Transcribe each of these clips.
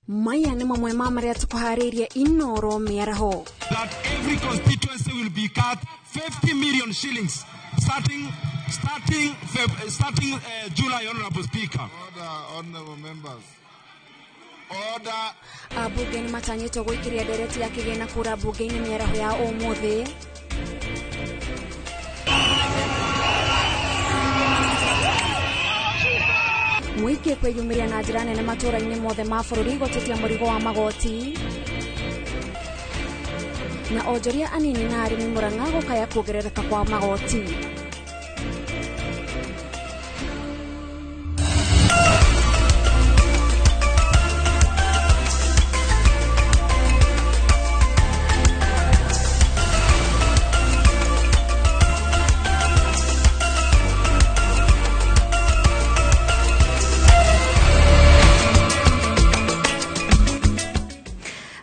Maya ni mamwe maria tukuhariria Inoro miaraho. That every constituency will be cut 50 million shillings starting July, Honorable Speaker. Order, honorable members. Order. Abunge ni matanyitwo gwikiria ndereti ya kigina kura bunge-ini miaraho ya umuthi. Mwike kweyumiria na njira nene matura-ini mothe ma bururi gutetia murigo wa magoti. Na onjoria anini na arimi Murang'a gukaya kuongerereka kwa magoti.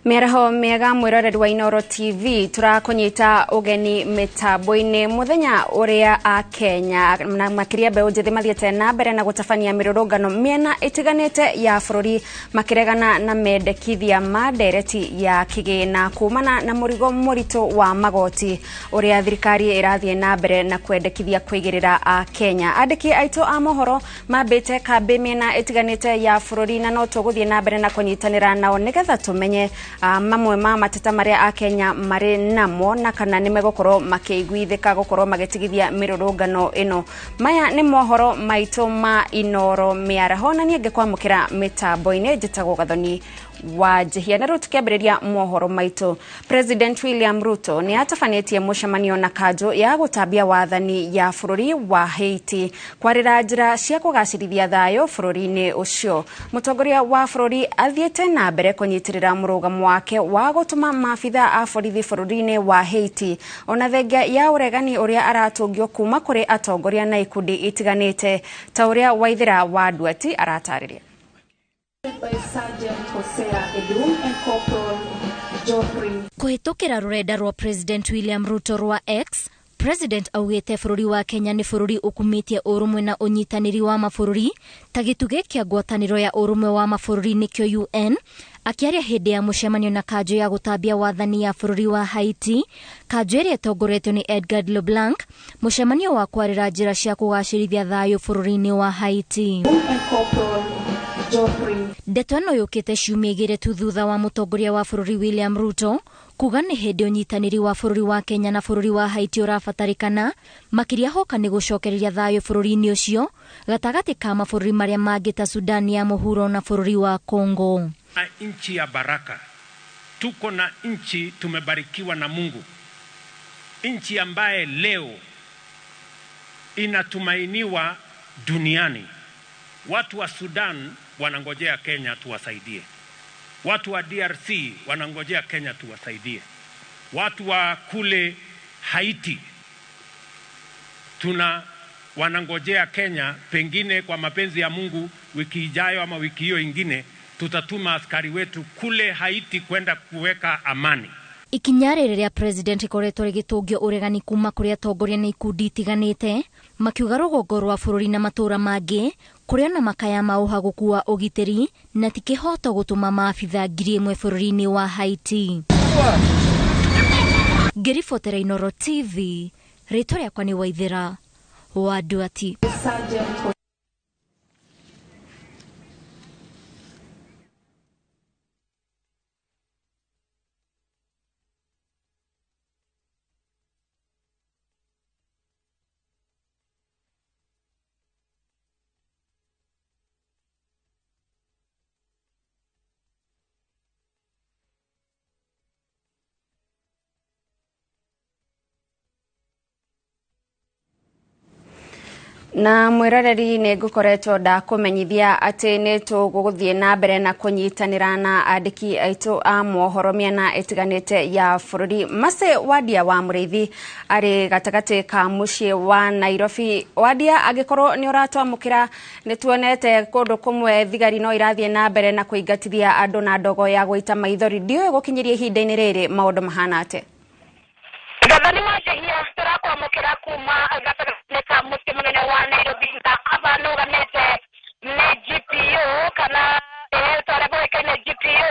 Meraho mega mwiroreri wa Inoro TV turakonyita ugeni mitambo-ini muthenya uria a Kenya na makiria mbeũ njithi mathiete na mbere na gutabania mirurungano miena itiganite ya bururi makiregana na mendekithia ma ndereti ya kigina kumana na murigo muritu wa magoti uria thirikari irathie na mbere na kwendekithia kwigirira a Kenya. Andiki aito a mohoro mambite kambi miena itiganite ya bururi na no tuguthie na mbere na kunyitanira nao nigetha tumenye mamwe ma mateta maria a Kenya mari namo na kana nimegokorwo makiiguithika gokorwo magitigithia mirurungano ino. Maya ni mohoro maito ma Inoro miaraho na nienge kwamukira mitambo-ini njitagwo Gathoni wa Jehia. Na tukiambiriria mohoro maito, President William Ruto ni atafanetie mucemanio na kanjo ya gutambia wathani ya bururi wa Haiti kwarira njira cia kugacirithia thayo bururi-ini ucio. Mutongoria wa bururi athiete na mbere kunyitirira murugamo wake wa gutuma maafitha a borithi bururi-ini wa Haiti ona thengia ya uregani uria aratungio kuma kuri atongoria na ikundi itiganite ta uria Waithira wa Duati aratariria. Kuhitukira rurenda rwa President William Ruto rwa X, President augite bururi wa Kenya ni bururi ukumitie urumwe na unyitaniri wa mabururi ta gituge kia ngwataniro ya urumwe wa mabururi nikyo UN. Akiaria hindi ya mucemanio na kanjo ya gutambia wathani ya bururi wa Haiti, kanjo iria itongoretio ni Edgar LeBlanc, mucemanio wa kwarira njira cia kugacirithia thayo bururi-ini wa Haiti. Ndeto ĩno yũkĩte ciumia igĩrĩ tu thutha wa mutongoria wa bururi William Ruto kuga nĩ hĩndĩ ũnyitanĩri wa bururi wa Kenya na bururi wa Haiti ũrabatarĩkana makĩria hoka nĩ gũcokereria thayo bururi-inĩ ũcio gatagatĩ ka mabũrũri marĩa mangĩ ta Sudan ya mũhuro na bururi wa Kongo. Nchi ya baraka, tuko na nchi tumebarikiwa na Mungu, nchi ambaye leo inatumainiwa duniani. Watu wa Sudan wanangojea Kenya tuwasaidie. Watu wa DRC wanangojea Kenya tuwasaidie. Watu wa kule Haiti wanangojea Kenya, pengine kwa mapenzi ya Mungu wiki ijayo ama wiki hiyo ingine tutatuma askari wetu kule Haiti kwenda kuweka amani. Ikinyare rĩrĩa president ikoretwo rĩgĩtũngio uregani kuma kũrĩ atongoria na ikundi itiganĩte makiuga rũgongo rwa bũrũri na matũra mangĩ kũrĩa na makaya ma ũhagũku wa ũgitĩri na ti kĩhoto gũtũma maabitha 1,000 bũrũri-inĩ wa Haiti. Ngĩribotera Inoro TV, rĩtwa rĩakwa nĩ Waithira wa Duati. Na mwiroreri ni ngukoretwo ndakumenyithia ati ni tuguthie na mbere na kunyitanira na andiki aitu a mohoro miena itiganite ya bururi. Mase Wadia wa Muriithi ari gatagati ka mucii wa Nairobi. Wadia, agikorwo ni uratwamukira ni tuonete kundu kumwe thigari no irathie na mbere na kuingatithia andu na ndogo ya guita maithori. Ndio gukinyiria ihinda-ini riri maundu mahana ate? Gathoni wa Jehia turakwamukira kuma gatagati ka mucii munene wa Nairobi abanuganite ni GPO kana twareboekaine GPO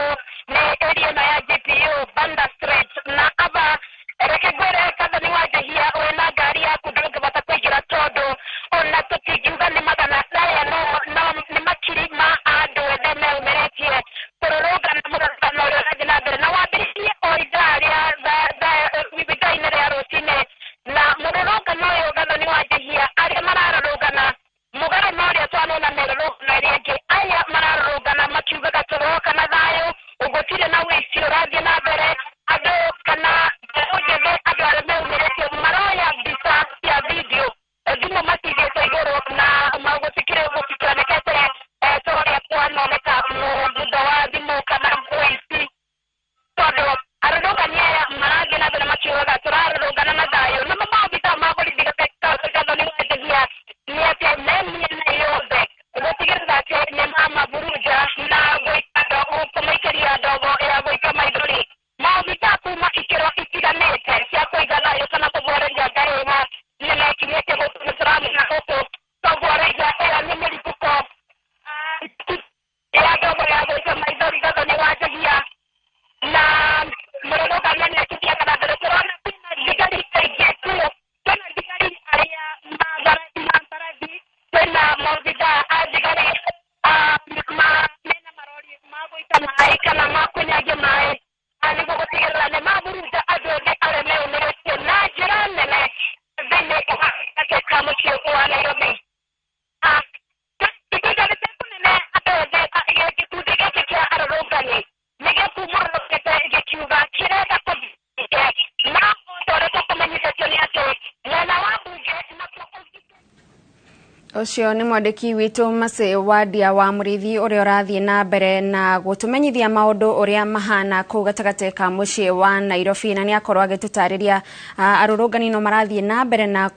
Ucio ni mwandiki witu Mase Wadia wa Murithi uria urathie na mbere na gutumenyithia maundu uria mahana ku gatagate ka mucii wa Nairobi, na ni akorwo agitutariria arurungani no marathie na mbere na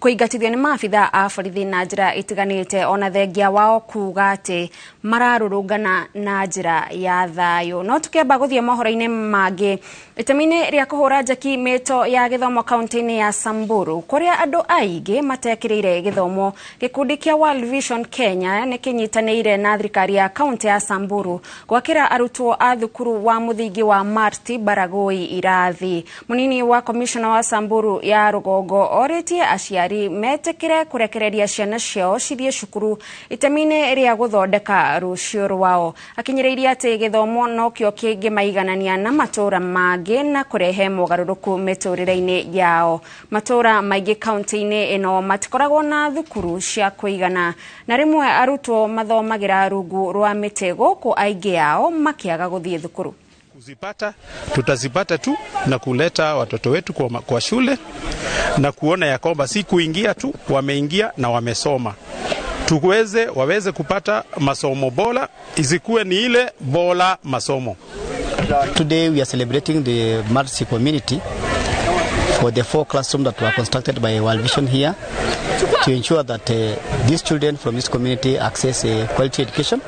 kuingatithio ni maabitha a borithi na njira itiganite, ona thengia wao kuga ati mararurungana na njira ya thayo. No tukemba guthie mohoro-ini mangi itemini ria kuhura njaki mito ya githomo kaunti-ini ya Samburu, kuria andu aingi matekirire githomo. Gikundi kia World Vision Kenya ni kinyitanire na thirikari ya kaunti ya Samburu gwakira arutwo a thukuru wa muthingi wa Marti Baragoi irathi. Munini wa commissioner wa Samburu ya Rugongo oritie aciari metekire kurekereria ciana ciao cithie cukuru itemini ria guthondeka rucio rwao, akinyiriria ati githomo no kio kingimaiganania na matura mangi na kurehe mogaruruku miturire-ini yao. Matura maingi kaunti-ini ino matikoragwo na thukuru cia kuigana, na rimwe arutwo mathomagira rungu rwa miti guku aingi yao makiaga guthie thukuru. Kuzipata tutazipata tu na kuleta watoto wetu kwa shule na kuona ya kwamba si kuingia tu, wameingia na wamesoma, waweze kupata masomo bora, isikuwe ni ile bora masomo. Today we are celebrating the Marti community for the 4 classrooms that were constructed by World Vision here to ensure that these children from this community access a quality education.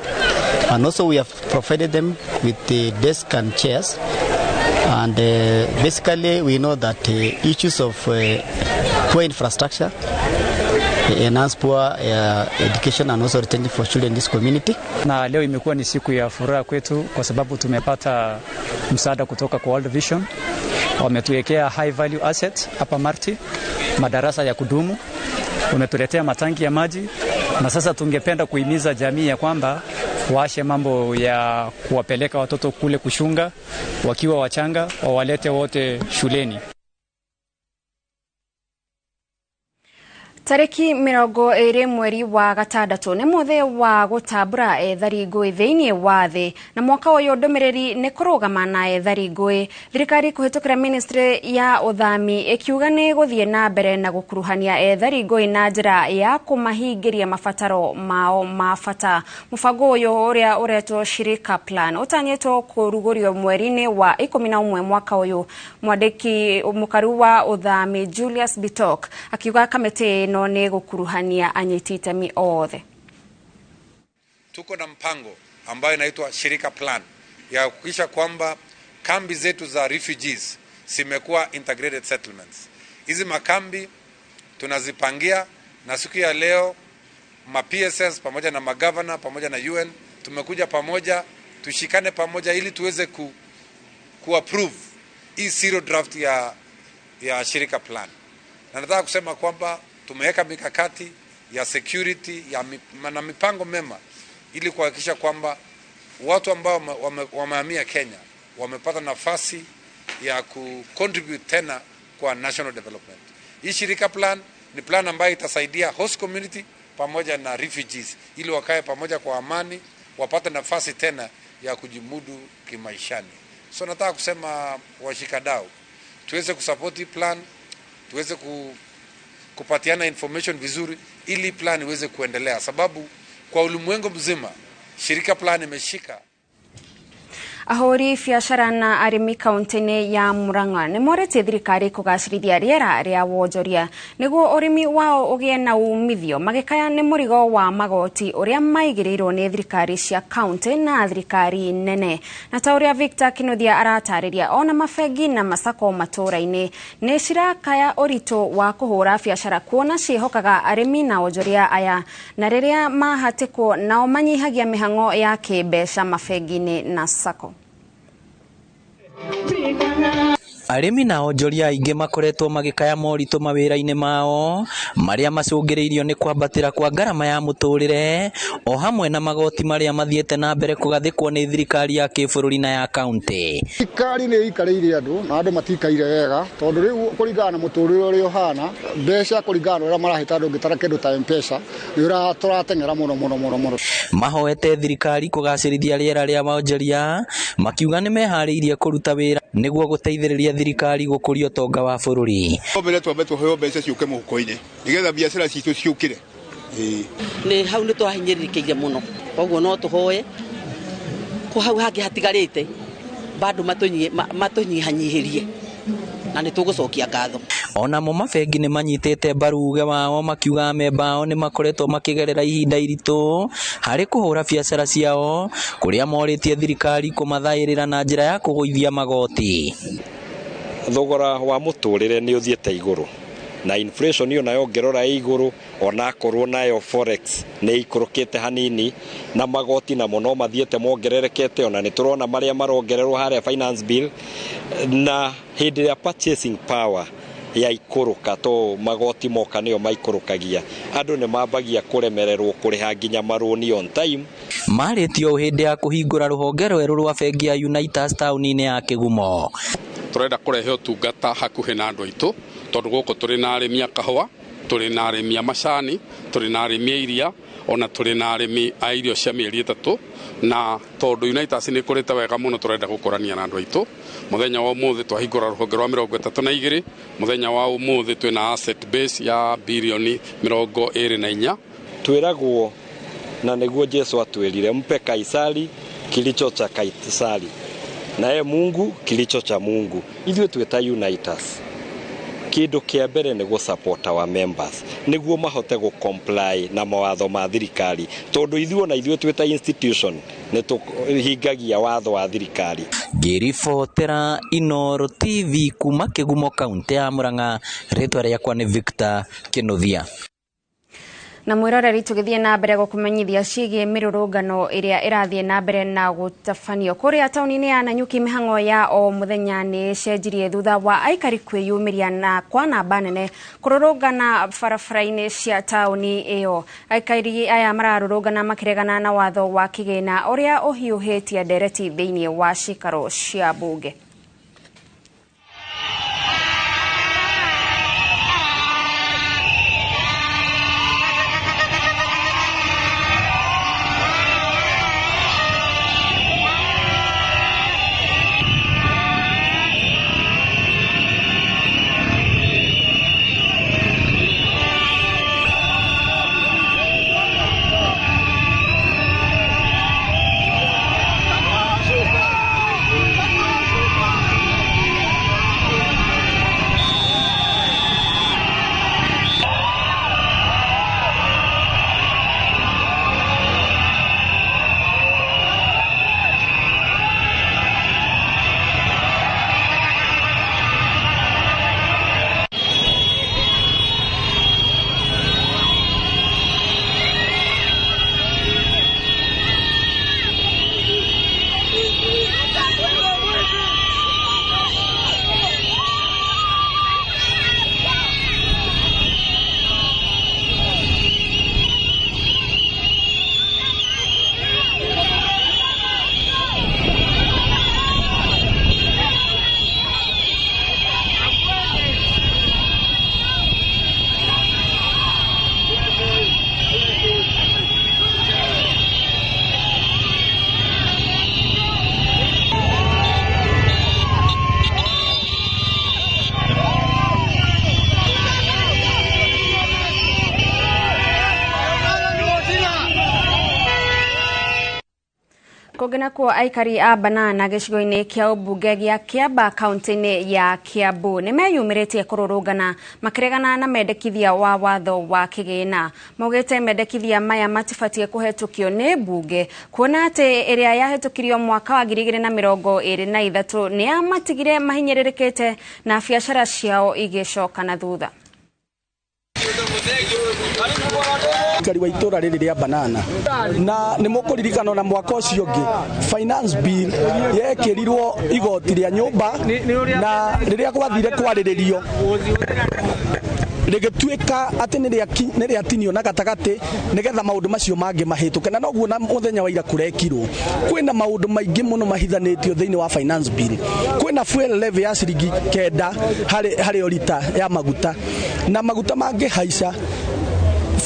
And also we have provided them with the desk and chairs. And basically we know that issues of poor infrastructure enhance poor education and also retention for children in this community. Na leo imekuwa ni siku ya furaha kwetu kwa sababu tumepata msaada kutoka kwa World Vision. Wametuwekea high value assets hapa Marti, madarasa ya kudumu, wametuletea matangi ya maji, na sasa tungependa kuhimiza jamii ya kwamba waache mambo ya kuwapeleka watoto kule kushunga wakiwa wachanga, wawalete wote shuleni. Tariki 20 mweri wa gatandatu ni muthe wa gutambura ethari ngui thiini wa thi, na mwaka uyu ndumiriri ni kurugama na ethari ngui. Thirikari kuhitukira ministry ya uthami ikiuga ni guthie na mbere na gukuruhania ethari ngui na njira ya kumahingiria mabataro mao ma bata. Mubango uyu uria uretwo Shirika Plan utanyetwo kurugurio mweri-ini wa 11 mwaka uyu. Mwandiki mukaru wa uthami Julius Bitok akiuga kamiti no ni gukuruhania anyiti itemi othe. Tuko na mpango ambayo inaitwa Shirika Plan ya kuhakikisha kwamba kambi zetu za refugees zimekuwa integrated settlements. Hizi makambi tunazipangia, na siku ya leo ma-PSS pamoja na magavana pamoja na UN tumekuja pamoja, tushikane pamoja ili tuweze ku-approve hii zero draft ya Shirika Plan. Na nataka kusema kwamba tumeweka mikakati ya security na mipango mema ili kuhakikisha kwamba watu ambao wamehamia Kenya wamepata nafasi ya kucontribute tena kwa national development. Hii Shirika Plan ni plan ambayo itasaidia host community pamoja na refugees ili wakae pamoja kwa amani, wapate nafasi tena ya kujimudu kimaishani. So nataka kusema washikadau tuweze kusupport hii plan, tuweze kupatiana information vizuri ili plan iweze kuendelea, sababu kwa ulimwengu mzima Shirika Plan imeshika. Ahori biashara na arimi kaunti-ini ya Murang'a ni morete thirikari kugacirithia riera ria wonjoria niguo urimi wao ugie na umithio, magikaya ni murigo wa magoti uria maigirirwo ni thirikari cia kaunti na thirikari nene. Na ta uria Victor Kinuthia aratariria, ona mabengi na masako matura-ini ni cirakaya urito wa kuhura biashara kuona cihokaga arimi na wonjoria aya, na riria mahatikwo nao manyihagia mihango ya kimbeca mabengi-ini na sako. Arimi na onjoria aingi makoretwo magikaya moritũ mawĩra-inĩ mao maria macũngĩrĩirio ni kwambatĩra kwa ngarama ya mũtũrĩre o hamwe na magoti maria mathiĩte na mbere kũgathĩkwo ni thirikari ya kĩbũrũri na ya kaunti. Thirikari nĩ ikarĩire andũ matikaire wega tondũ rĩu kũringana na mũtũrĩre ũrĩa ũhana mbeca kũringana na ũrĩa marahĩta andũ ngĩtara kĩndũ ta M-Pesa nĩ tũrateng'era mũno. Mahoete thirikari kũgacĩrithia rĩera rĩa wonjoria makiuga nĩ meharĩirie kũruta wĩra nĩguo gũteithĩrĩria thirikari gũkũria ũtonga wa bũrũri. Twambe tuheo mbeca ciũke mũhuko-inĩ nĩgetha biacara citũ ciũkire Nĩ hau nĩ twahinyĩrĩrĩkĩire mũno. Koguo no tũhoe ko hau hangĩ hatigarĩte bado matũnyihanyihĩrie na nĩ tũgũcokia ngatho. Onamo mabengi nĩ manyitĩte mbaru uge wao makiuga memba ao nĩ makoretwo makĩgerera ihinda iritũ harĩ kũhũra biacara ciao kũrĩa morĩtie thirikari kũmathaĩrĩra na njĩra ya kũgũithia magoti. Thogora wa mũtũrĩre nĩ ũthiĩte igũrũ na inflation yo nayo ngerora igũrũ ona korwo nayo forex nĩ ikũrũkĩte hanini na magoti na no mathiĩte mongererekete ona nĩ tũrona marĩa marongererwo harĩa finance bill na hĩndĩ ya purchasing power ya ikũrũka to magoti moka nĩyo maikũrũkagia andũ nĩ mambagia kũremererwo kũrĩha nginya marũni on time. Marĩtio hĩndĩ ya kũhingũra rũhonge rwerũ rwa bengi ya Unitas taũni-inĩ ya Kĩgumo. Tũrenda kũrehe ũtungata hakuhĩ na andũ aitũ tondũ gũkũ tũrĩ na arĩmi a kahũa, tũrĩ na arĩmi a macani, tũrĩ na arĩmi a iria, ona tũrĩ na arĩmi a irio cia mĩeri ĩtatũ, na tondũ Unitas nĩ kũrĩte wega mũno tũrenda gũkũrania na andũ aitũ. Mũthenya wa ũmũthĩ twahingũra rũhonge rwa 32, mũthenya wa ũmũthĩ twĩna asset base ya bilioni 24. Twĩragwo na nĩguo Jesu atwĩrire mpe Kaisari kilicho cha Kaisari naye Mungu kilicho cha Mungu. Ithuĩ twĩta Unitas kĩndũ kĩa mbere nĩ gũsupport our members nĩguo mahote gũcomply na mawatho ma thirikari tondũ ithuĩ na ithuĩ twĩta institution nĩ tũhingagia watho wa thirikari. Ngĩribotera Inooro TV kuma Kĩgumo kaunti ya Murang'a, rĩtwa rĩakwa nĩ Victor Kĩnuthia. Na mwĩroreri tũgĩthiĩ na mbere gũkũmenyithia ciĩgiĩ mĩrũrũngano ĩrĩa ĩrathiĩ na mbere na gũtabanio kũrĩa taũni-inĩ ya Nanyuki. Mĩhang'o ya o mũthenya nĩ cenjirie thutha wa aikari kwĩyumĩria na kwa namba nene kũrũrũngana barabara-inĩ cia taũni ĩyo. Aikari aya mararũrũngana makĩregana na watho wa kĩgĩna ũrĩa ũhiũhĩtie ndereti thĩinĩ wa cikaro cia mbunge. Kũngĩna kuo aikari a Banana gĩcigo-inĩ kĩa ũmbunge gĩa Kiamba kaunti-inĩ ya Kiambu nĩ meyumĩrĩtie kũrũrũngana makĩregana na mendekithia wa watho wa kĩgĩna. Maugĩte mendekithia maya matibatie kũhetũkio nĩ mbunge kuona atĩ ĩrĩa yahetũkirio mwaka wa 2023 nĩ yamatigire mahinyĩrĩrĩkĩte na biacara ciao igĩcoka na thutha. Aikari wa itũra rĩrĩ rĩa Banana na nĩ mũkũririkana na mwaka ũcio ũngĩ finance bill yekĩrirwo igoti rĩa nyũmba na rĩrĩa gwathire kwarĩrĩrio rĩgĩtuĩka atĩ nĩ rĩatinio na gatagatĩ nĩgetha maũndũ macio mangĩ mahĩtũke na noguo na mũthenya wa ira kũrekirwo. Kwĩna maũndũ maingĩ mũno mahithanĩtio thĩinĩ wa finance bill. Kwĩna fuel levy ya ciringi 9 harĩ o lita ya maguta na maguta mangĩ haica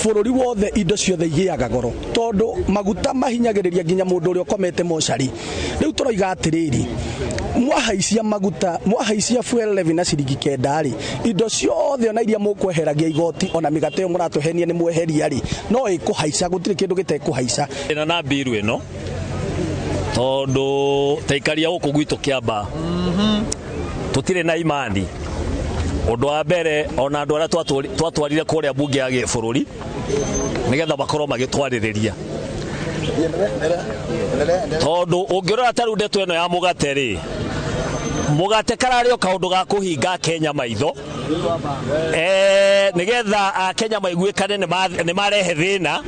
bururi wothe indo ciothe igiaga goro tondu maguta mahinyagiriria nginya mundu uria ukomete mochari riu turoiga atiriri mwahaisia maguta mwahaisia fuel levy na ciringi 9 ri indo ciothe ona iria mukweheragia igoti ona migate yo muratuhenia ni mweheria ri no ikuhaica gutiri kindu gitekuhaica na biru ino tondu taikaria guku gwitu Kiamba tutire na imani undu wa mbere ona andu aria twatwarire kuria bunge ya gibururi nigetha bakorwo magitwaririria tondu ungirora taru ndeto ino ya mugate ri mugate karario kaundu ga kuhinga Kenya maitho nigetha Kenya maiguikane ni marehe thina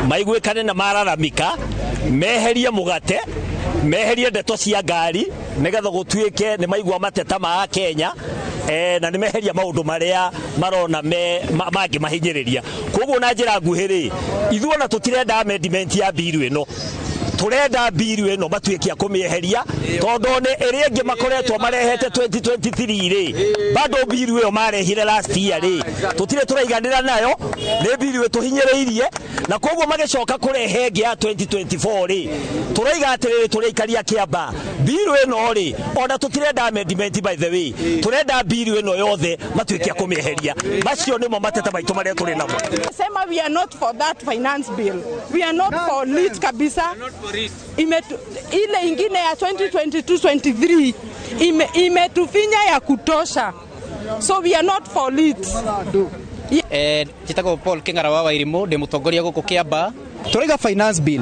maiguikane na mararamika meherie mugate meherie ndeto cia ngari nigetha gutuike ni maigua mateta ma Kenya na ni meheria maundu maria marona mangi mahinyiriria koguo na njira nguhiri ithuona tutirenda amendment ya biru ino turenda biru ino matuikia kumieheria tondu ne eringi makoretwo marehete 2023 ri bado biru yo marehire last year ri tutire turaiganira nayo ne biru tuhinyiriirie na koguo magicoka kurehe ngi ya 2024 ri turaiga atiriri turaikaria Kiamba biru ino ri ona tutirenda amendment by the way turenda biru ino yothe matuikia kumieheria macio nimo mateta maitu maria turi namo sema we are not for that finance bill we are not for it kabisa ile ingine ya 2022-23 imetufinya ya kutosha so we are not for it Jitako Paul King'ara wa Wairimu ndi mutongoria guku Kiamba turiga finance bill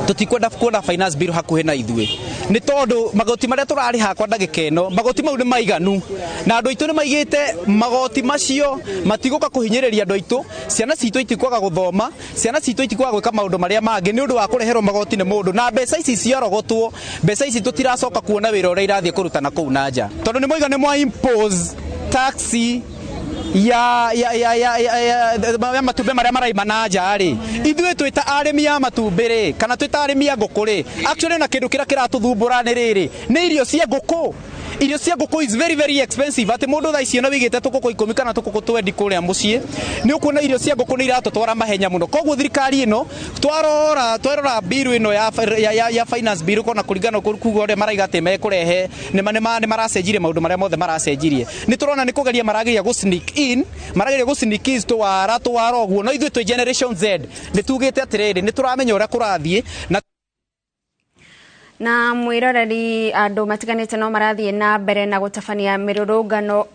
tutikwenda kuona finance bill hakuhe na ithue ni tondu magoti maria turari ha kwa ndagika ino magoti mau ni maiganu na andu aitu ni maigite magoti macio matiguka kuhinyiriria andu aitu ciana citu itikwaga guthoma ciana citu itikwaga gwika maundu maria mangi ni undu wa kureherwo magoti ni mundu na mbeca ici ciarogotwo mbeca ici tutiracoka kuona wira uria irathie kurutana kuu na nja tondu ni moiga ni mwa impose taxi ya matumbe maria maraima na nja ri ithuĩ twita arimi ya matumbe ri kana twita arimi ya nguku ri actually na kindu kira kiratuthumbura ni riri ni irio cia nguku irio cia nguku is very very expensive ati mundu tha icio na wigite tukuku 10 kana tukuku 20 kuria mucii ni ukuona irio cia nguku ni iratutwara mahenya muno koguo thirikari ino twarora biru ino ya finance bill kona kuringana kuga ore maraiga ati mekurehe ni maracenjirie maundu maria mothe maracenjirie ni turona ni kugeria marageria go sneak in twara uguo no ithuĩ twi generation Z ni tugite atiriri ni turamenya uria kurathie na mwiroreri andu matiganite no marathie na mbere na gutabania mirurungano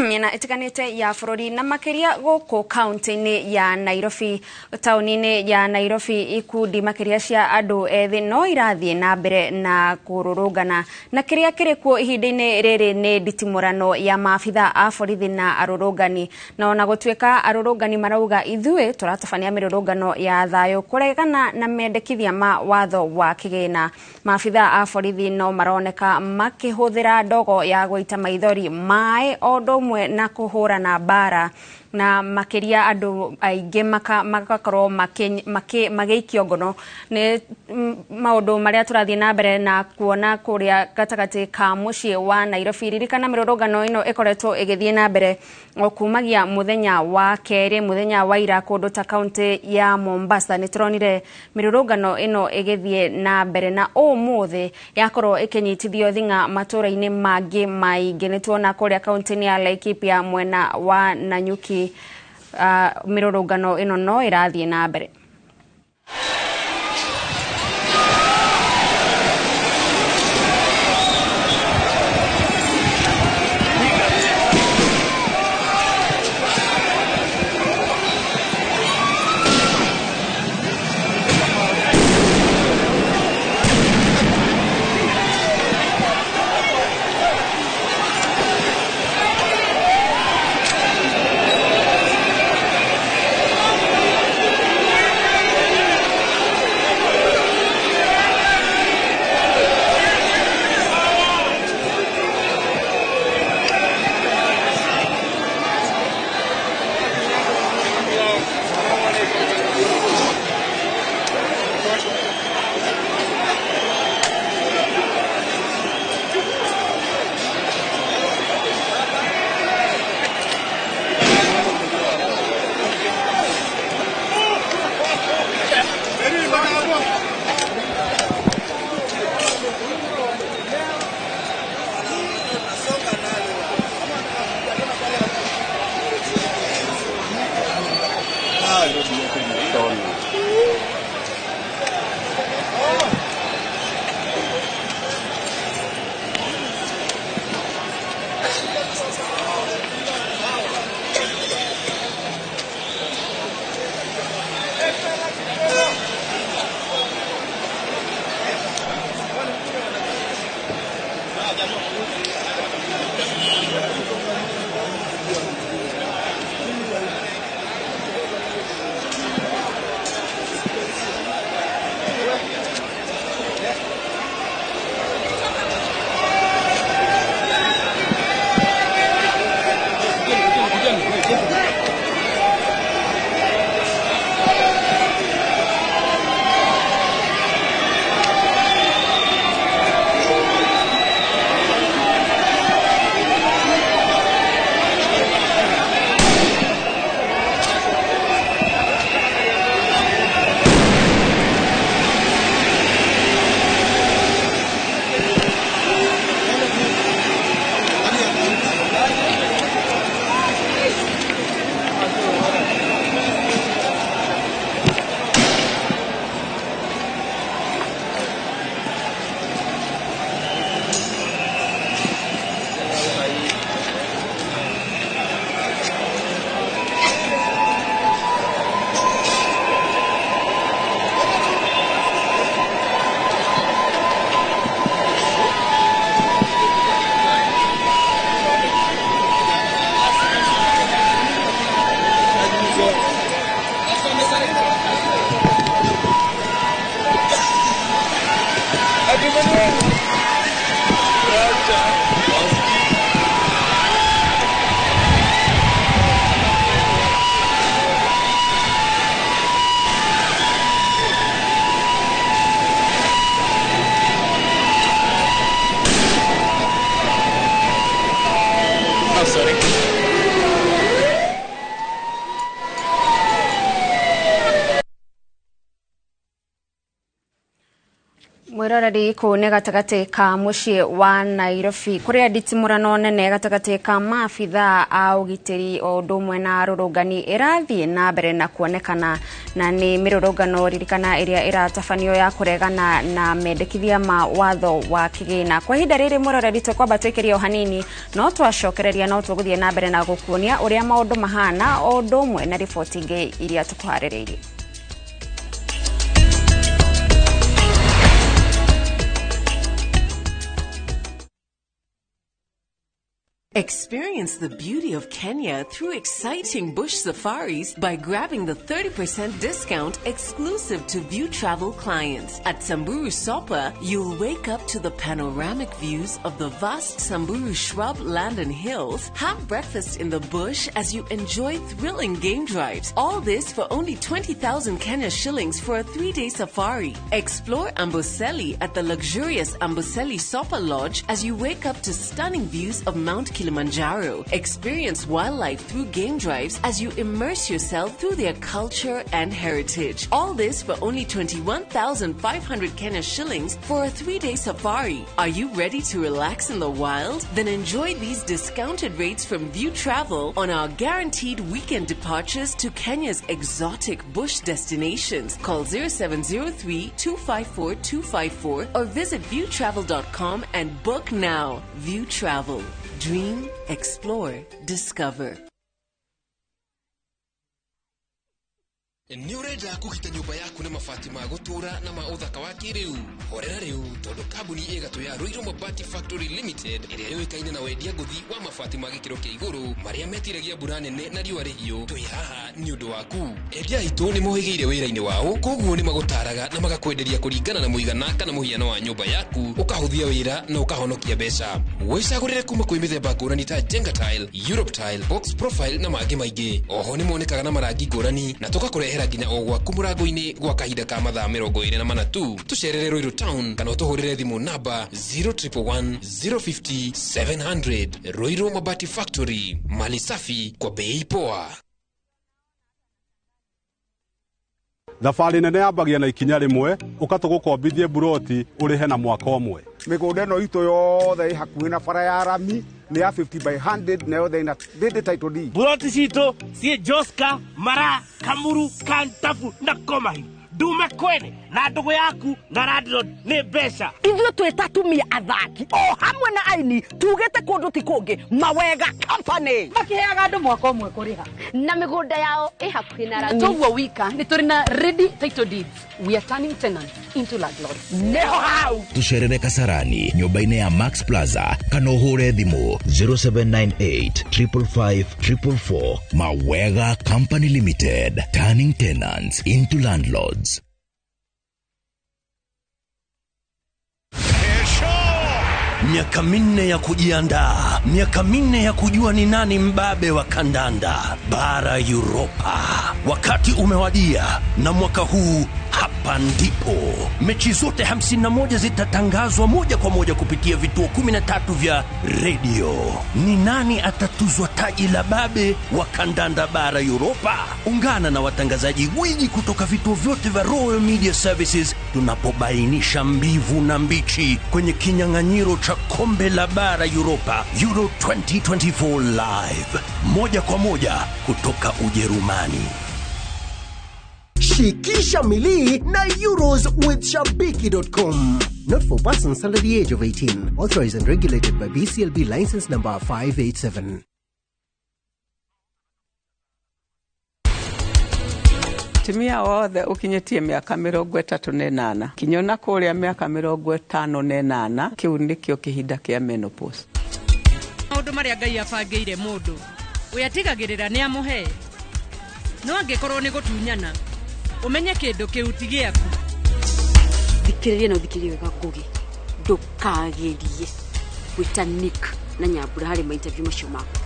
miena itiganite ya bururi na makiria guku county-ini ya Nairobi tauni-ini ya Nairobi ikundi makiria cia andu ethi no irathie na mbere na kururungana na kiria kirikuo ihinda-ini riri ni nditimurano ya maabitha a borithi na arurungani na ona gutuika arurungani marauga ithuĩ turatabania mirurungano ya thayo kuregana na mendekithia ma watho wa kigina maabitha a borithi no maroneka makihuthira ndogo ya gũita maithori mai odumwe na kuhurana bara na makiria andu aingi makakorwo magiikio ngono ni maundu maria turathie na mbere na kuona kuria gatagati ka mucii wa Nairobi ririkana mirurungano ino ikoretwo igithie na mbere okumagia muthenya wa keri muthenya wa ira kundu ta county ya Mombasa ni turonire mirurungano ino igithie na mbere na umuthi yakorwo ikinyitithio thinga matura-ini mangi maingi ni tuona kuria county ya Laikipia mwena wa Nanyuki mirurungano ino no irathie na mbere Mwiroreri kune gatagati ka mucii wa Nairobi kuria nditimurano nene gatagati ka maabitha a ugitiri o ndumwe na rurungani irathie na mbere na kuonekana na ni mirurungano ririkana iria iratabanio ya kuregana na mendekithia ma watho wa kigina. Kwa hinda riri mwiroreri tukwamba twekeria hanini no twacokereria no tuguthie na mbere na gukuonia uria maundu mahana o ndumwe na riboti ingi iria tukuhaririirie. Experience the beauty of Kenya through exciting bush safaris by grabbing the 30% discount exclusive to View Travel clients. At Samburu Sopa, you'll wake up to the panoramic views of the vast Samburu shrub land and hills, have breakfast in the bush as you enjoy thrilling game drives. All this for only 20,000 Kenya shillings for a 3-day safari. Explore Amboseli at the luxurious Amboseli Sopa Lodge as you wake up to stunning views of Mount Kilimanjaro. Experience wildlife through game drives as you immerse yourself through their culture and heritage. All this for only 21,500 Kenya shillings for a 3-day safari. Are you ready to relax in the wild? Then enjoy these discounted rates from View Travel on our guaranteed weekend departures to Kenya's exotic bush destinations. Call 0703-254-254 or visit viewtravel.com and book now. View Travel. Dream, explore, discover. Ni urenda kuhita nyumba yaku na mabati ma gutura na ma uthaka wa kiriu horera riu tondu kambuni igatu ya Ruiru Mabati Factory Limited iria yoikaine na wendia nguthi wa mabati ma gikiro kia iguru maria metiragia mbura nene na riua rihio twi haha ni undu waku endia itu ni mohigeire wira-ini wao koguo ni magutaraga na magakwenderia kuringana na muigana kana muhiano wa nyumba yaku ukahuthia wira na ukahonokia mbeca wicagurire kuma kwi mithemba ngurani ta Jenga Tile, Europe Tile, Box Profile na mangi maingi. Oho ni monekaga na marangi ngurani na tugakurehera nginya o gwaku murango-ini gwa kahinda ka mathaa 24 tu. Tucerere Ruiru Town kana utuhurire thimu namba 0111 050 700. Ruiru Mabati Factory, mali safi kwa bei poa. Thabarĩ nene yambagia na ikinya rimwe ukatugukombithie buroti urihe na mwaka umwe. Migunda ĩno itũ yothe ĩ hakuhĩ na bara ya rami nĩ ya 50 by 100 na yothe ina title deed. Buroti citũ ciĩ Joska, Mara, Kamuru, Kantafu na Komahi. Ndume kwene na ndugu yaku na landlord nĩ mbeca. Ithuĩ twĩ atumia athaki o hamwe na aini tugĩte kũndũ ti kũngĩ Mawega Company makiheaga andũ mwaka ũmwe kũrĩha na mĩgũnda yao ĩ hakuhĩ na rami. Toguo wika nĩ tũrĩ na ready title deeds. We are turning tenants into landlords. Neho hau tucerere Kasarani nyũmba-inĩ ya Max Plaza kana ũhũre thimũ 0798 555 444. Mawega Company Limited, turning tenants into landlords. Miaka minne ya kujiandaa, miaka minne ya kujua ni nani mbabe wa kandanda bara Europa. Wakati umewadia na mwaka huu hapa ndipo mechi zote 51 zitatangazwa moja kwa moja kupitia vituo 13 vya radio. Ni nani atatuzwa taji la babe wa kandanda bara Europa? Ungana na watangazaji gwiji kutoka vituo vyote vya Royal Media Services tunapobainisha mbivu na mbichi kwenye kinyang'anyiro cha kombe la bara Europa Euro 2024 live moja kwa moja kutoka Ujerumani. Shikisha Mili na Euros with Shabiki.com. Not for persons under the age of 18. Authorized and regulated by BCLB license number 587. Timia wothe ukinyetie miaka 38 kinyona kuria miaka 58 kiu nikio kihinda kia menopause. Maundu maria Ngai abangeire mundu uyatigagirira ni amuhe no angikorwo ni gutunyana umenye kindu kiuti giaku thikiririe no thikiririe wega Ngugi ndukagerie gwita Nick na Nyambura hari ma interview macio mako.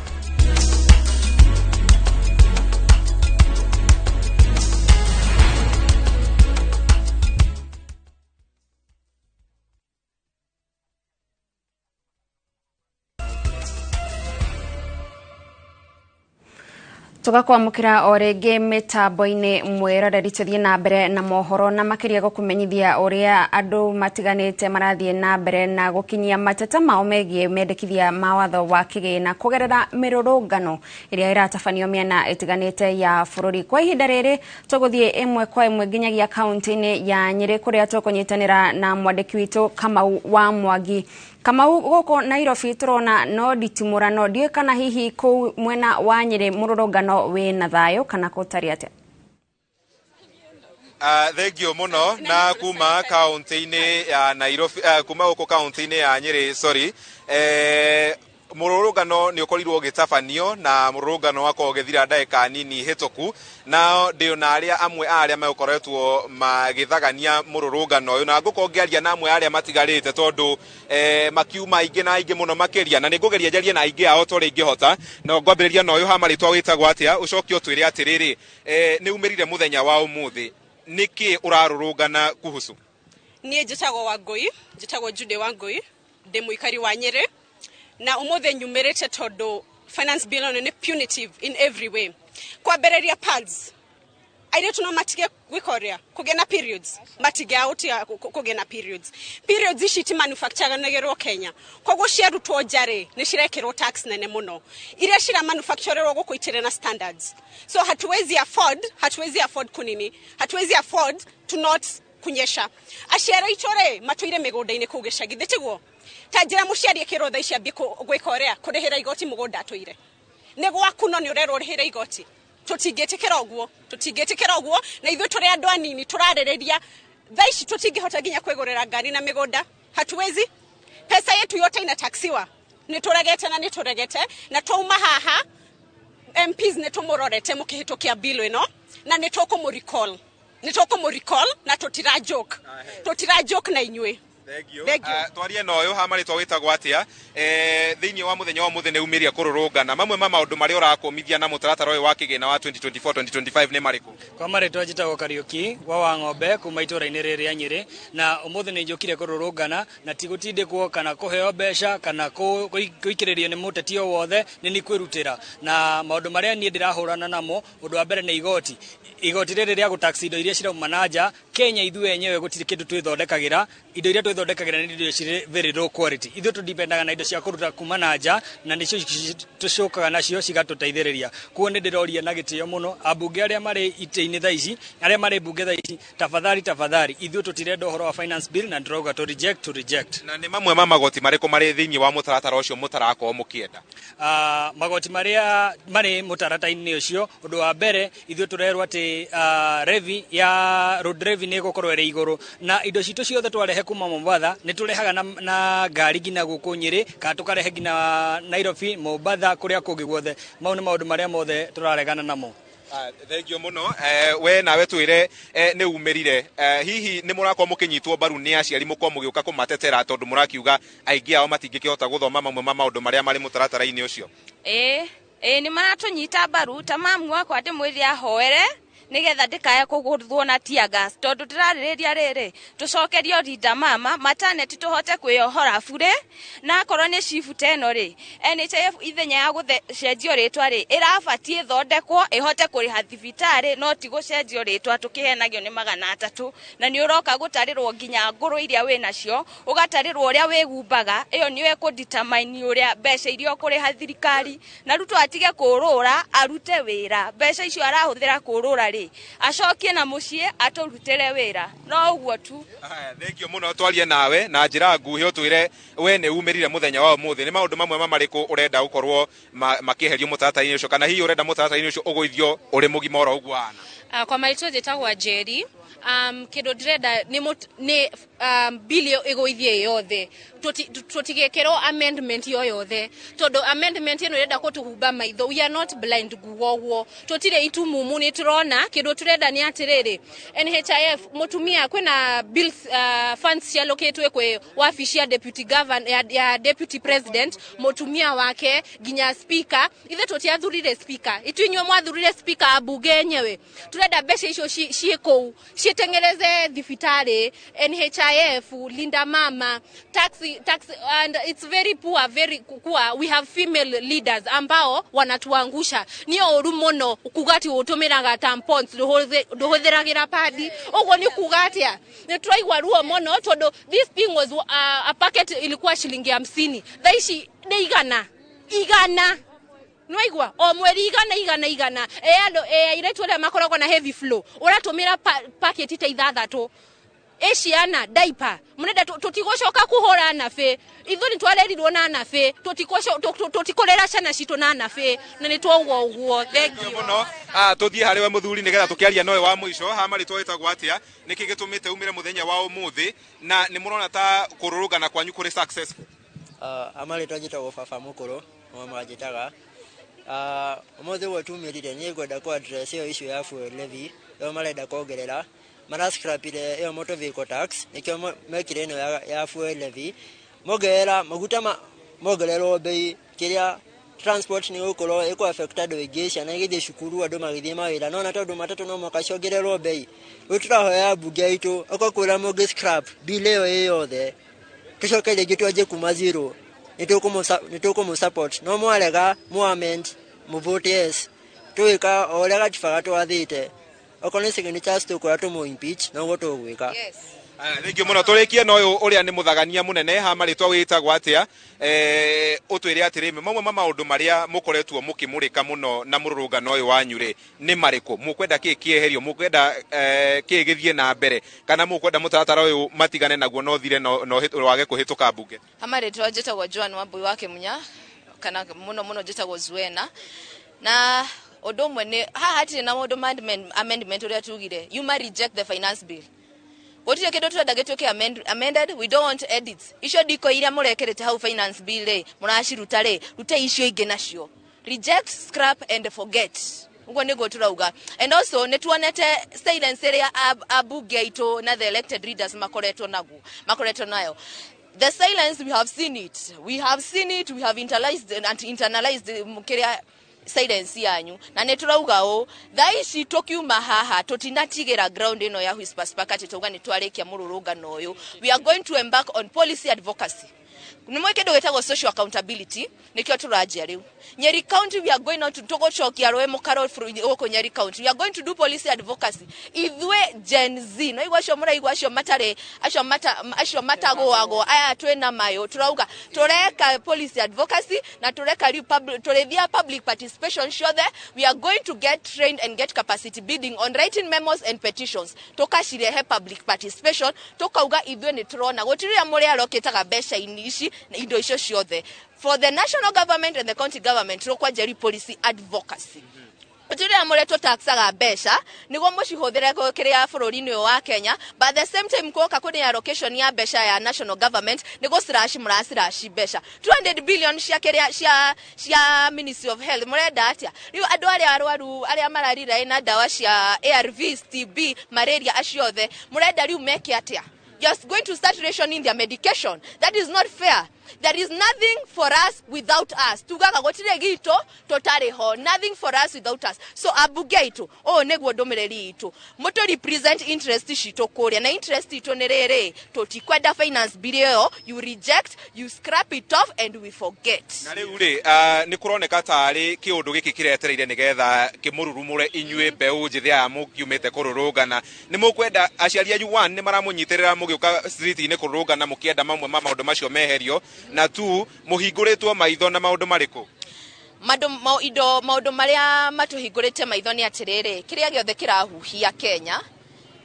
tugakwamukira orege mitambo-ini mwiroreri tuthie na mbere na mohoro na makiria gukumenyithia uria andu matiganite marathie na mbere na gukinyia mateta mao megie mendekithia mawatho wa kigina kugerera mirurungano iria iratabanio miena itiganite ya bururi. Kwa ihinda riri tuguthie imwe kwa imwe nginyagia kaunti-ini ya Nyeri kuria tukunyitanira na mwandiki witu Kamau wa Mwangi. Kamau, goko Nairobi turona no ditimurano ndiye kana hihi ku mwena wa Nyeri mururungano wina thayo kana kutari atia? Thank you muno na kuma kaunti-ini ya Nairobi kuma goko kaunti-ini ya Nyeri mururungano ni ukorirwo gitabanio na mururungano wako githira ndaika nini hetoku na ndio na aria amwe aria makoretwo magithagania mururungano uyu na ngukongearia na amwe aria matigarite tondu makiuma ingi na ingi muno makiria na ningugeria njarie na ingi ao tori ingihota na ngwambiriria na uyu hamaritwa witagwo atia ucokio twire atiriri ni umirire muthenya wa umuthi niki urarurungana kuhusu? Nie njitagwo Wangui, njitagwo Jude Wangui, ndi muikari wa Nyeri na umothe nyumerete tondu finance bill on punitive in every way. Kwa bereria pads aire tuna matige gwikoria kugena periods matige auti kugena periods ici ti manufacture negerwo Kenya kogo ciarutwo njare ni cirekirwo tax nene muno iria cira manufacturerwo gukuitire na standards, so hatuwezi afford kunini, hatuwezi afford to not kunyesha aciara itore matuire migunda-ini kugicagithitiguo tanjira muciari ekiro tha icia gwikorea kurihira igoti mugunda toire ni gwakuno ni urero urihira igoti tutingitikira uguo na ithuĩ turi andu anini turarereria tha ici tutingihota ginya kwigurira ngari na migunda hatuwezi pesa yetu yote ina taxiwa ni turegete na twauma haha MPs ni tumurorete mukihitukia bill ino na ni tukumuricall na tutira joke na inywe. Thank you. Twarie no yo hamaritwa witagwo atia thiini wa muthenya wa muthenya umiria kururungana mamwe ma maundu mari urakomithia na mutaratara uyu wa kigina wa 2024-2025 ni mariku? Kwa maritwa njitagwo Kariuki wa Ng'ombe kuma itura-ini riri ya Nyeri na umuthi ni njukire kururungana na tigutindikwo kana kuheo mbeca kana kuikiririo ni muteti o wothe ni kwirutira na maundu maria ni ndirahurana namo. Undu wa mbere ni igoti riri ria gutaxi indo iria cirauma nanja Kenya ithuĩ enyewe gutiri kindu twithondekagira indo iria twithondekagira ni indo ciri very low quality. Ithuĩ tudipendaga na indo cia kuruta kuma nanja na nicio tucokaga nacio cigatuteithĩrĩria. Kuo ni ndiroria na gitio muno abunge aria mari ite-ini tha ici aria mari bunge tha ici tafadhali ithuĩ tutirenda uhoro wa finance bill na ndiroga to reject. Na ni mamwe ma magoti mariku mari thiini wa mutaratara ucio mutarakorwo mukienda? Magoti maria mari mutarata-ini ucio undu wa mbere ithuĩ turerwo ati levy ya road levy ni gukorwo iri iguru na indo citu ciothe twarehe kuma Mombasa ni turehaga na ngari ginya guku Nyeri ka tukarehe ginya Nairobi Mombasa kuria kungi guothe mau ni maundu maria mothe turaregana namo. Thank you muno. We nawe twire ni umirire hihi ni murakorwo mukinyitwo baru ni aciari mukorwo mugiuka kumatetera tondu murakiuga aingi ao matingikihota guthoma mamwe ma maundu maria mari mutaratara-ini ucio? Ni maratunyita baru ta mamu wakwa ndimwiri ahoere nigetha ndikaya kuguthwo na tear gas tondu ndiraririria riri tucokerio rinda mama maternity tuhote kwiohora bure na korwo ni shifu teno ri NHIF ithenya ya gucenjio ritwa ri irabatie thondekwo ihote kuriha thibitari no ti gucenjio ritwa tukihenagio ni 300 na ni uroka gutarirwo nginya nguru iria we nacio ugatarirwo uria wigumbaga iyo niwe ku determine uria mbeca iria kuriha thirikari na ruto atige kurura arute wira mbeca icio arahuthira kurura acokie na mucie aturutire wira no uguo tu. Thank you muno. Twarie nawe na njira nguhi utwire we ni umirire muthenya wa umuthi ni maundu mamwe mamariku urenda gukorwo makiherio mutarata-ini ucio kana hihi urenda mutarata-ini ucio uguithio uri mugima oro uguo ana? Kwa maitwo njitagwo Jerry kindu ndirenda ni bill iguithie yothe tutigekero amendment yothe tondu amendment ino irenda kutuhumba maitho. We are not blind guogwo tutire itumumu ni turona kindu turenda ni atiriri NHIF mutumia kwina bills funds cialoketwe kwe wabici ya deputy governor ya deputy president mutumia wake ginya speaker ithe tutiathurire speaker itwinywe mwathurire speaker abunge enyewe turenda mbeca icio cieko tutengeneze thibitari, NHIF, Linda Mama, taxi, and it's very poor. We have female leaders ambao wanatuangusha. Niyo urumono kugati utumiraga tampons dohotheragira padi ogo ni kugatia. Ne twaigwa ruo mono todo. This thing was a packet ilikuwa shilingi 50. Thaishi igana Noigwa o mweri igana ando iretwele makoragwo na heavy flow uratumira packet ita ithathatũ Asiana diaper munenda tutigoshoka kuhora nafe ithu ni twalerirwo na nafe tutikorera cana cito na nafe na ni twogwo uguo thank you muno tuthie hari we muthuri nigetha tukiaria nowe wa mwisho ha mari twetagwo atia niki gitumite umire muthenya wa umuthi na ni murona ta kururugana kwanyu kuri successful amali twajitagwo baba mukuru mama ajitaga umuthi wo tumirire ni gwenda ku address iyo issue ya fuel levy yo marenda kuongerera marascrapire iyo motor vehicle tax nikyo mekire ino ya fuel levy mogera maguta mogerero bei kiria transport ni ukoro iko affected wegesha na igide shukuru ado magithie mawira nona tondu matatu no makashogerero bei uturahoya bunge itu akokura moge scrap bileo yothe tushokele gitu aje kuma zero nituko mu support no mwalega muament muvote yes tuika olega tifaga twathite okone signature tukora tumu impeach no goto gwika yes Thank you muno turikie no uyu uria ni muthagania munene ha maritwa witagwo atia utwire atirime mamwe maundu maria mukoretwo mukimurika muno na mururungano uyu wanyu ri ni mariko mukwenda kieherio mukwenda githie na mbere kana mukwenda mutatara uyu matigane naguo no thire no wage kuhituka bunge amaritwa jetagwo Joan Wambui wake munya kana muno jetagwo Zuena na odomwe ni hati na modo amendment uria tugire you might reject the finance bill. What you kedo twenda getuke amended, we don't want edits. Isho diko ira murekerete how finance bill re murashiruta re rute isho ige nacio. Reject, scrap and forget. Ugo nego turauga. And also netuonete silence area abuge ito na the elected leaders makoreto nayo. The silence we have seen it. We have internalized mukeria silence yanyu na neturauga o thaici tokiuma haha totinatigera ground ino ya whispers pakati tuga ni twarekia mururungano uyu. We are going to embark on policy advocacy. Nimwekedo wetagwo social accountability nikyo turajia riu. Nyeri County we are going to togochokia roe mukaro oko Nyeri County. We are going to do policy advocacy. Ithwe Gen Z no igwacio muraigwa acio matare acio matago wago aya twena mayo turauga tureka policy advocacy na tureka turethia public participation show there. We are going to get trained and get capacity building on writing memos and petitions. Tokashirehe public participation tokauga ithwe ni turona gutiriria muri aroketaga besha inishi na indo icio ciothe for the national government and the county government rokwa jeri policy advocacy. Turia mureto taxaga besha nigo mucihuthere kiria bururi-ini wa Kenya but the same time kuoka kuni allocation ya besha ya national government nigo slash besha 200 billion cia kiria cia Ministry of Health murenda atia riu andu aria arwaru aria mararira ina dawa cia ARVs TB malaria aciothe murenda riu meke atia. Just going to start rationing their medication. That is not fair. There is nothing for us without us. Tugaga gotire gito totare ho. Nothing for us without us. So abuge ito. Oh negwo domereri ito. Moto represent interest shito korea. Na interest ito nerere. Totikwenda finance bill you reject, you scrap it off and we forget. Na riu ri ni kuroneka tari kiundu giki kiretereire nigetha kimururumure inyue mbeu njithia ya mukiumite kururungana. Ni mukwenda aciari ayu one ni maramunyitirira mugiuka street ni kururungana mukienda mamwe maundu macio meherio na tu muhinguritwo maitho na maundu mariko maundu maria matuhingurite maitho ni atiriri kiria giothe kirahuhia Kenya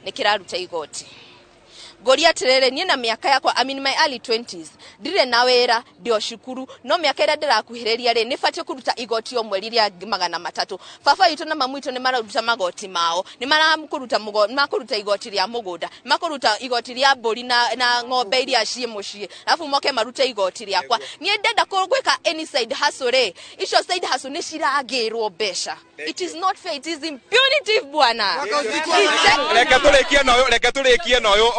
ni kiraruta igoti Goria atiriri ni na miaka yakwa in my early 20s ndire na wera ndio shukuru no miaka ira ndirakuhireria ri ni fatie kuruta igoti o mweri ria 300 baba itu na mamu itu ni mararuta magoti mao ni marakuruta makuruta igoti ria mugunda makuruta igoti ria mburi na ng'ombe iria cie mucie alafu moke maruta igoti riakwa ni ndenda kugwika any side hustle icio side hustle ni ciragirwo besha. It is not fair, it is impunitive bwana. Reke turekie no yo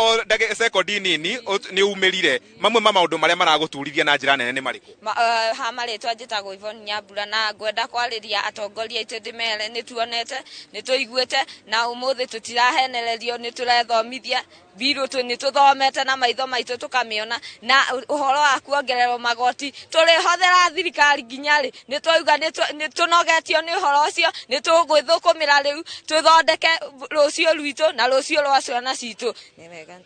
second nini ni umirire mamwe maundu maria maria maraguturithia na njira nene ni mariku ha maretwa njitagwo Ivon Nyambura na ngwenda kwariria atongoria itu ndimere ni tuonete ni tuiguite na umuthi tutirahenererio ni turethomithia biru ni tuthomete na maitho maitu tukamiona na uhoro wa kuongererwo magoti turi hothera thirikari ginyari ni twauga ni tunogetio ni uhoro ucio ni tugwithukumira riu tuthondeke rucio rwitu na rucio rwa ciana citu ni wega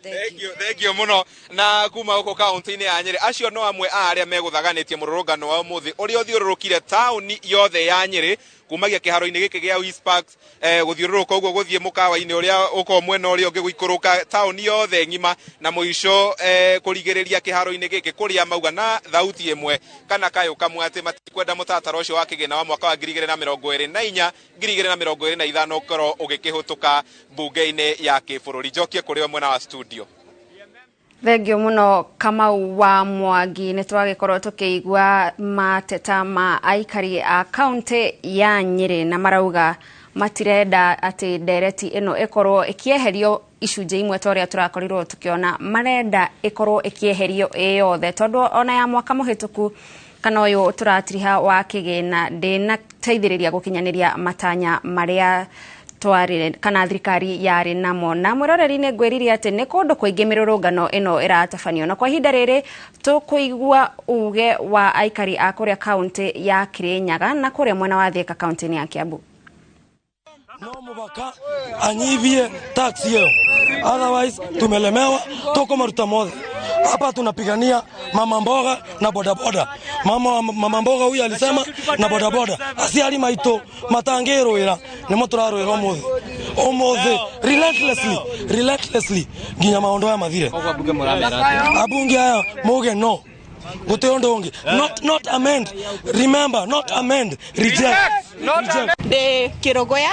thank you muno na kuma huko kaunti-ini ya Nyeri acio no amwe aria meguthaganitie mururungano wa umuthi uria uthiururukire tauni yothe ya Nyeri kumagia kiharo-ini giki gia Wisparks guthiururuka uguo guthie mukawa-ini uria uko mwena uria ungi guikuruka tauni yothe ngima na muico kurigiriria kiharo-ini giki kuria mauga na thauti imwe kana kayo kamwe ati matikwenda mutatara ucio wa kigina wa mwaka wa 2024 2025 ukorwo ugikihutuka bunge-ini ya kibururi njokie kuri mwena wa studio. Thengio muno Kamau wa Mwangi ni twagikorwo tukiigua mateta ma aikari a county ya Nyeri na marauga matirenda ati ndereti ino ikorwo ikieherio icunje imwe toria turakorirwo tukiona marenda ikorwo ikieherio yothe tondu ona ya mwaka muhituku kana uyu turatiriha wa kigina ndina teithiriria gukinyaniria matanya maria twari kana thirikari yari namo na mwiroreri-ini ngwiririe ati ni kundu kuingi mirurungano ino iratafanio na kwa hinda riri tukuigua uge wa aikari a kuria county ya Kirinyaga na kuria mwena wa Thika county ya Kiambu. No mubaka anyivie tax hiyo, otherwise tumelemewa toko maruta mothe. Hapa tunapigania mama mboga na bodaboda. Mama mboga huyu alisema na bodaboda asiali maito matangero ira ni motoraro ira omothe relentlessly ginya maondo ya mathire abunge haya moge no Guteondonge not amend, remember not amend, reject. De Kirogoya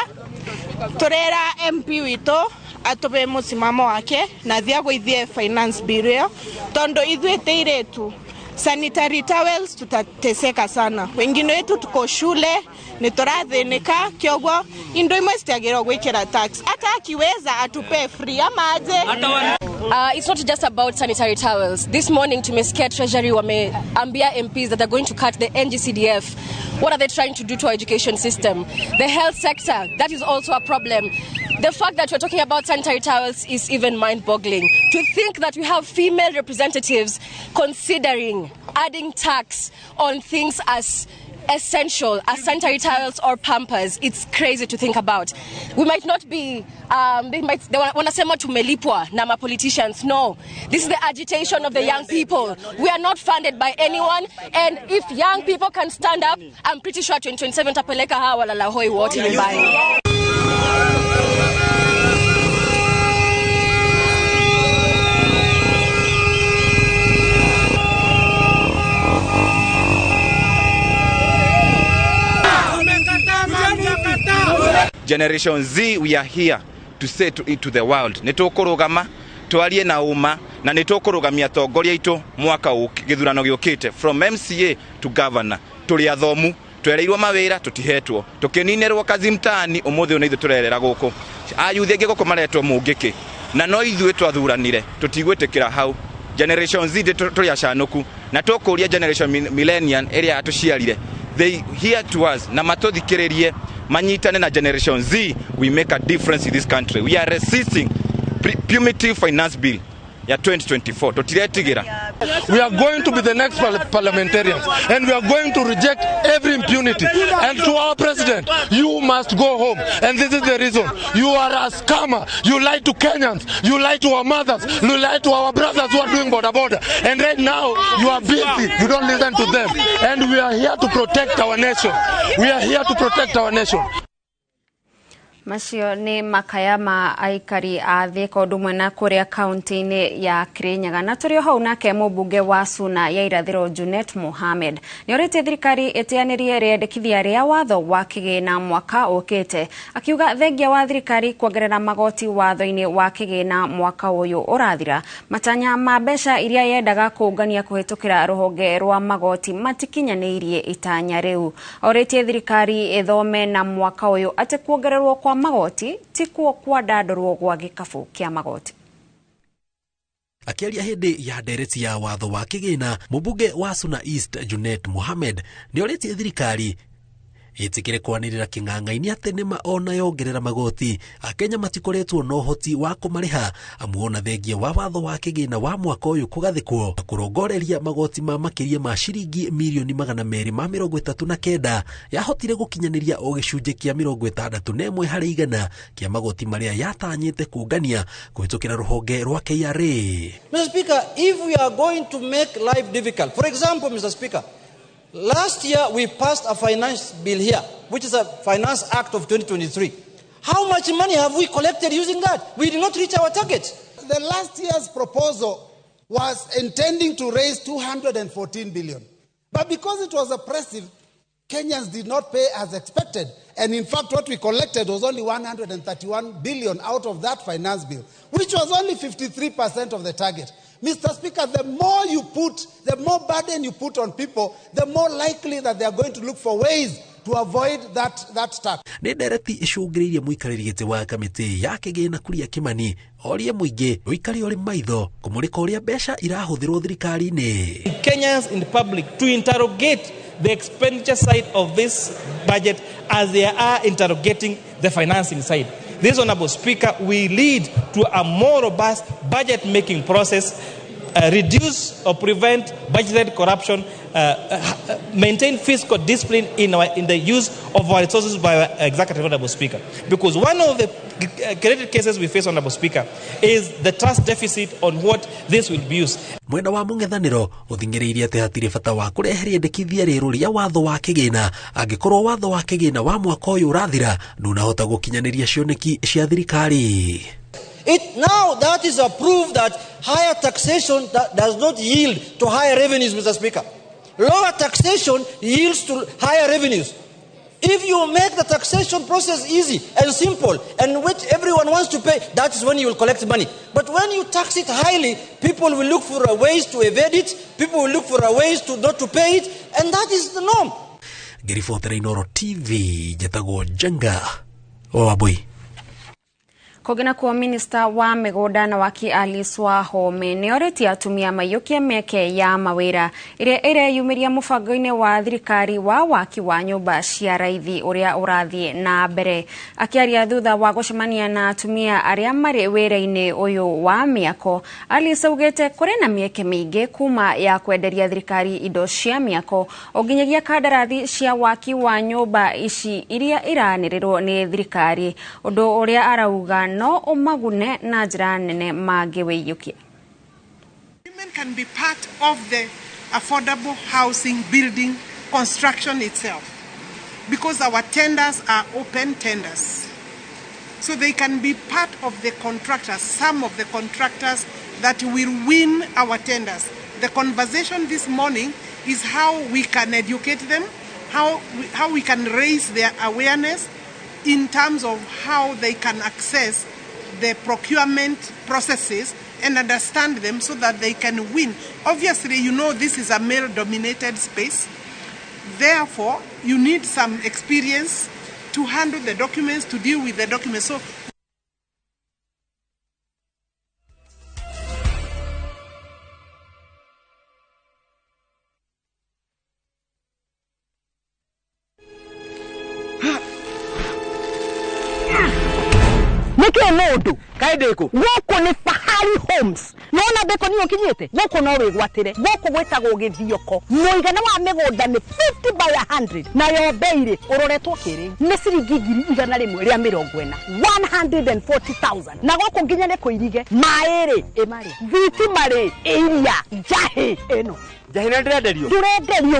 turera MP wito atobe musimamo wake na thia gwithie finance bill yo tondo ithuite iretu sanitary towels tutateseka sana, wengine wetu tuko shule ni turathinika kiogwo indo imwe citiagirwo gwikira tax hata akiweza atupe free ama aje. It's not just about sanitary towels. This morning tumesikia Treasury wameambia MPs that they're going to cut the NGCDF. What are they trying to do to our education system? The health sector, that is also a problem. The fact that we're talking about sanitary towels is even mind-boggling. To think that we have female representatives considering adding tax on things as essential as sanitary towels or Pampers, it's crazy to think about. We might not be, they wanasema tumelipwa na ma politicians. No, this is the agitation of the young people. We are not funded by anyone, and if young people can stand up, I'm pretty sure 2027 tapeleka hawa walala hoi wote nyumbani. Generation Z, we are here to say to the world nitukurugama twarie na uma na nitukurugamia tongoria itu mwaka githurano giukite from MCA to governor tuli athomu twereirwo mawira tutihetwo tukininerwo kazi mtaani umuthi una ithu turerera guku ayuthi angi guku maretwo mungiki na no ithuĩ twathuranire tutigwitikira hau. Generation Z tuli acanuku na tukuria generation millennial area atuciarire they here to us na matuthikiririe manyitane na Generation Z. We make a difference in this country. We are resisting punitive finance bill ya 2024 totiretigira. We are going to be the next parliamentarians and we are going to reject every impunity. And to our president, you must go home, and this is the reason. You are a scammer. You lie to Kenyans, you lie to our mothers, you lie to our brothers who are doing border, and right now you are busy, you don't listen to them. And we are here to protect our nation. We are here to protect our nation. Macio ni makaya ma aikari a Thika ndumwe na kuria county-ini ya Kirinyaga na turio hau nake mubunge wa Suna ya irathiro Junet Mohamed ni orite thirikari etianirie riendekithia ria watho wa kigina mwaka ukite akiuga thengia wa thirikari kuongerera magoti watho-ini wa kigina mwaka uyu urathira matanya ma mbeca iria yendaga kuungania kuhitukira ruhonge rwa magoti matikinyanirie itanya riu. Orite thirikari ithome na mwaka uyu ati kuongererwo kwa magoti tikuo kwa dadorwo gwa gikafu kia magoti. akiaria hindi ya ndereti ya watho wa kigina mubunge wa Suna East Junet Mohamed ni oreti thirikari itikire kwanirira king'ang'aini ati nima ona yongerera magoti akenya matikoretwo no hoti wa kumariha amuona thengia wa watho wa kigina wa mwaka uyu kugathikwo kurongoreria magoti ma makiria ma shiringi milioni 239 yahotire gukinyaniria o gicunje kia 61 hari igana kia magoti maria yatanyite kungania kuhitukira ruhonge rwa KRA. Mr. Speaker, if we are going to make life difficult, for example, Mr. Speaker, last year we passed a finance bill here, which is a Finance Act of 2023. How much money have we collected using that? We did not reach our target. The last year's proposal was intending to raise 214 billion. But because it was oppressive, Kenyans did not pay as expected. And in fact, what we collected was only 131 billion out of that finance bill, which was only 53% of the target. Mr. Speaker, the more burden you put on people, the more likely that they are going to look for ways to avoid that tax. Ni ndereti icungiririe muikariri giti wa kamiti ya kigina kuria Kimani orie muingi uikari ori maitho kumurika uria mbeca irahuthirwo thirikari-ini. Kenyans in the public to interrogate the expenditure side of this budget as they are interrogating the financing side. This, Honorable Speaker, will lead to a more robust budget-making process, reduce or prevent budgeted corruption, maintain fiscal discipline in the use of our resources by our executive, Honorable Speaker. Because one of the credit cases we face, Honorable Speaker, is the trust deficit on what this will be used. Mwena wa mung'ethaniro uthingiriirie ati hatire bata wa kureheria ndikithia riru ria watho wa kigina angikorwo watho wa kigina wa mwaka uyu urathira ndunahota gukinyaniria cioneki cia thirikari. Now that is a proof that higher taxation does not yield to higher revenues, Mr. Speaker. Lower taxation yields to higher revenues. If you make the taxation process easy and simple, and which everyone wants to pay, that is when you will collect money. But when you tax it highly, people will look for ways to evade it, people will look for ways to not to pay it, and that is the norm. Ngiribotera Inooro TV, Jetago Jenga, Wabui. Kogena kwa minista wa migunda na waki Alice Wahome ni oreti atumia mayukia meke ya mawira ire yumiria mubango-ini wa thirikari wa waki wa nyumba cia raithi uria urathie na mbere. Akiaria thutha wa gucemania na atumia aria mari wira-ini uyu wa miako, Alice augite kuri na mieke mingi kuma ya kwenderia thirikari indo cia miako oginyagia kandarathi cia waki wa nyumba ici iria iranirirwo ni thirikari, undu uria arauga no umagune na njira nene magiwiyukia. Women can be part of the affordable housing building construction itself because our tenders are open tenders. So they can be part of the contractors, some of the contractors that will win our tenders. The conversation this morning is how we can educate them, how we can raise their awareness in terms of how they can access the procurement processes and understand them so that they can win. Obviously, you know this is a male-dominated space. Therefore, you need some experience to handle the documents, to deal with the documents. So Nike modu kaideko woko ni Fahari Homes nona beko niyo kinyete woko no wigwatire woko gwetagwo githioko muigana wa migunda ni 50 by 100 na yo beire uroretwo kiri ni ciringi 140 140,000 na goko nginya ne kuirige maere emari viti mare iria jahe eno jahina ndirenderio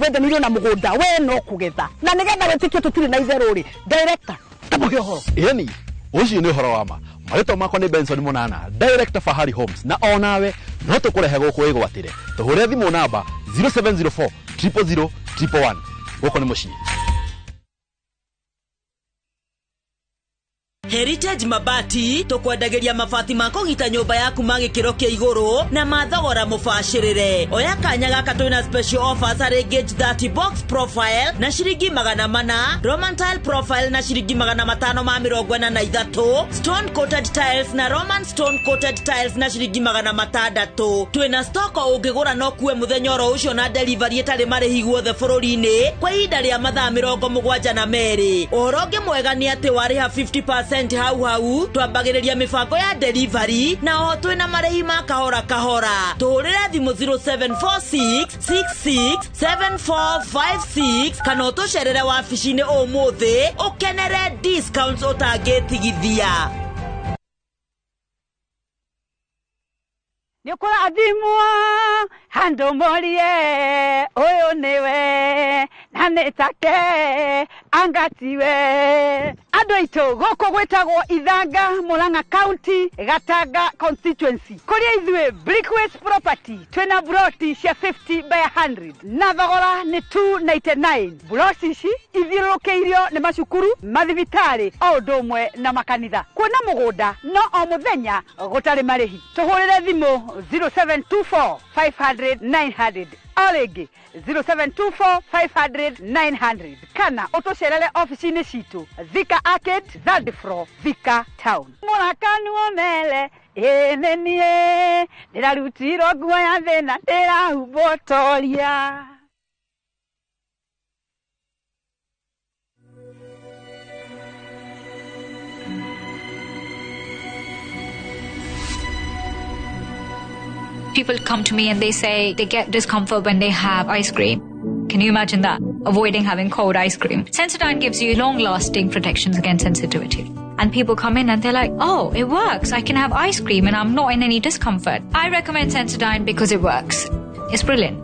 wendanirwo na mugunda we no kugetha na nigetha wetikio tutire na itherũ ri director tamuge horo yani ucio ni horo wama marito makwa ni Benson Munana director Fahari Homes na onawe no tukurehe guku igwatire tuhure thimu namba 0704 000 111 guko ni mucii. Heritage Mabati tukwendageria mabati ma kugita nyumba yaku magikiro kia iguru na mathogora mubashirire. Oya kanya gaka twina special offers harĩ Gauge 30 box profile na ciringi 400, Roman tile profile na ciringi 543, stone coated tiles na Roman stone coated tiles na ciringi 600. Twina stock ungigura no kuwe muthenya oro ucio na delivery etari marihi guothe bururi-ini kwa ihinda rĩa mathaa 72. Ũhoro ũngĩ mwega nĩ atĩ warĩha 50% hau twambagĩrĩria mĩbango ya delivery na oho twĩna marĩhi ma kahora kahora. Tũhũrĩre thimũ 0746667456 kana ũtũcerere wabici-inĩ ũmũthĩ ũkenere discounts ũtangĩtigithia. Nĩkũrathimwo handũ morie ũyũ nĩwe na nĩtake angatiwe. Andũ aitũ gũkũ gwĩtagwo Ithanga, Murang'a County, Gatanga constituency. Kũrĩa ithuĩ Brickways Property twĩna broti cia 50 by 100 na thogora nĩ 299. Broti ici ithiũrũrũkĩirio nĩ macukuru, mathibitarĩ o ũndũ ũmwe na makanitha. Kuona mũgũnda no o mũthenya gũtarĩ marĩhi. Tũhũrĩre thimũ 0724 500 900 Origi 0724 500 900 kana utucerere office-ini citu Thika Arcade, 3rd floor, Thika Town. Murakani omele enenie ndirarutiro nguo ya thina ndirahubotoria. People come to me and they say they get discomfort when they have ice cream. Can you imagine that? Avoiding having cold ice cream. Sensodyne gives you long-lasting protections against sensitivity. And people come in and they're like, oh, it works. I can have ice cream and I'm not in any discomfort. I recommend Sensodyne because it works. It's brilliant.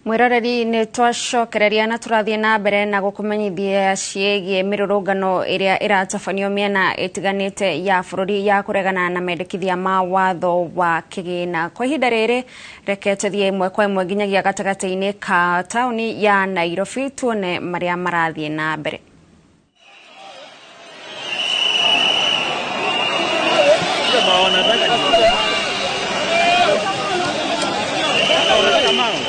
Mwiroreri nĩ twacokereria na tũrathiĩ na mbere na gũkũmenyithia ciĩgiĩ mĩrũrũngano ĩrĩa ĩratabanio mĩena ĩtiganĩte ya bũrũri ya kũregana na mendekithia ma watho wa kĩgĩna. Kwa ihinda rĩrĩ reke tũthiĩ ĩmwe kwa ĩmwe nginyagia gatagatĩ-inĩ ka taũni ya Nairobi tuone marĩa marathiĩ na mbere. Come on.